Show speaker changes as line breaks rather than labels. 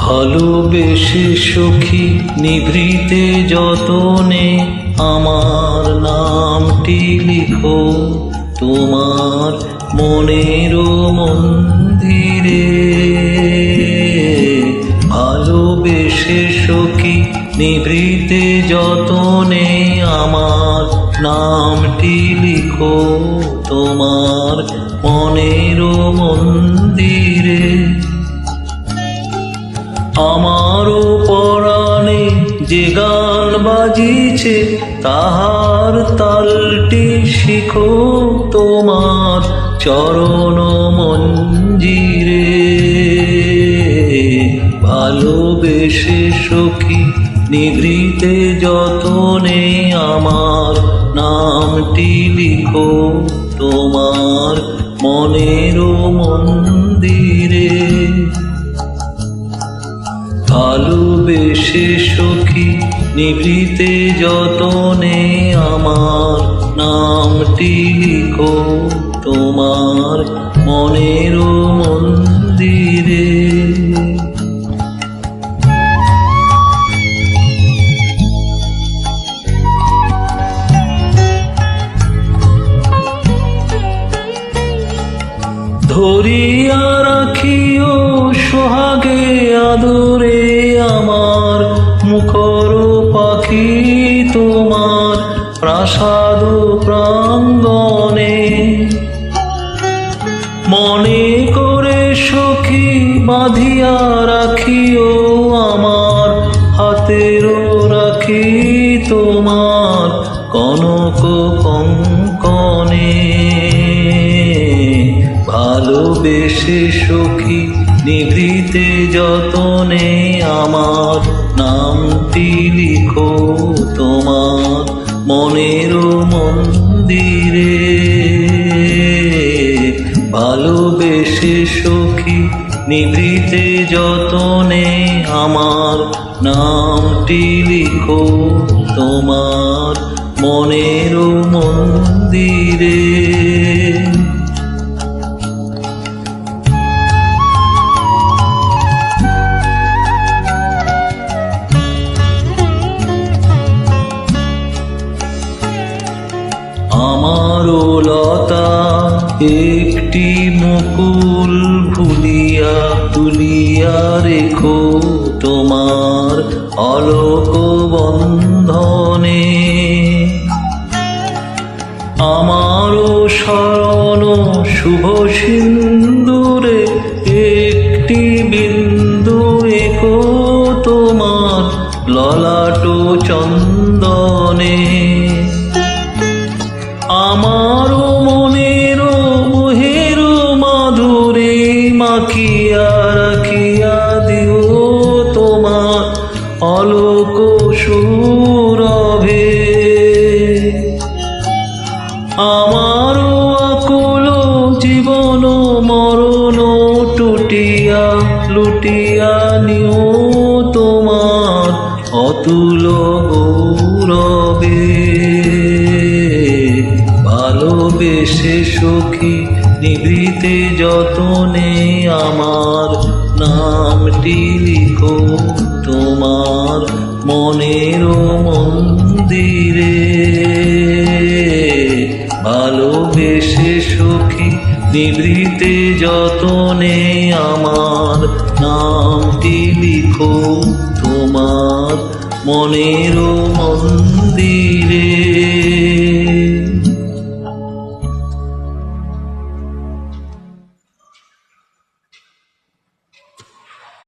ভালোবেসে সখী নিভৃতে যতনে আমার নামটি লিখো তোমার মনের মন্দিরে। ভালোবেসে সখী নিভৃতে যতনে আমার নামটি লিখো তোমার মনের মন্দিরে। আমারও পরাণে যে গান বাজিছে তাহার তালটি শিখো তোমার চরণ মঞ্জিরে। ভালোবেসে সখী নিভৃতে যতনে আমার নামটি লিখো তোমার মনের মন্দিরে। ভালোবেসে সখী নিভৃতে যতনে আমার নামটি লিখো তোমার মনের মন্দিরে। ধরিয়া রাখিও সোহাগে আদরে আমার মুখর পাখি তোমার প্রাসাদ প্রাঙ্গণে। মনে করে সখী বাঁধিয়া রাখিও আমার হাতের রাখি তোমার কনক কঙ্কণে। ভালোবেসে সখী নিভৃতে যতনে আমার নামটি লিখো তোমার মনের মন্দিরে। ভালোবেসে সখী নিভৃতে যতনে আমার নামটি লিখো তোমার মনের মন্দিরে। আমারও লতা একটি মুকুল ভুলিয়া তুলিয়া রেখো তোমার অলোক বন্ধনে। আমারও শরণ শুভ সিন্দুরে একটি বিন্দু এঁকো তোমার ললাট চন্দনে। আমারও মনের মোহের মাধুরে মাখিয়া রাখিয়া দিও তোমার অলোক সুরভে। আমারও আকুল জীবন মরণ টুটিয়া লুটিয়া নিও তোমার অতুল গৌরবে। ভালোবেসে সখী নিভৃতে যতনে আমার নামটি লিখো তোমার মনের মন্দিরে। ভালোবেসে সখী নিভৃতে যতনে আমার নামটি লিখো তোমার মনের মন্দিরে।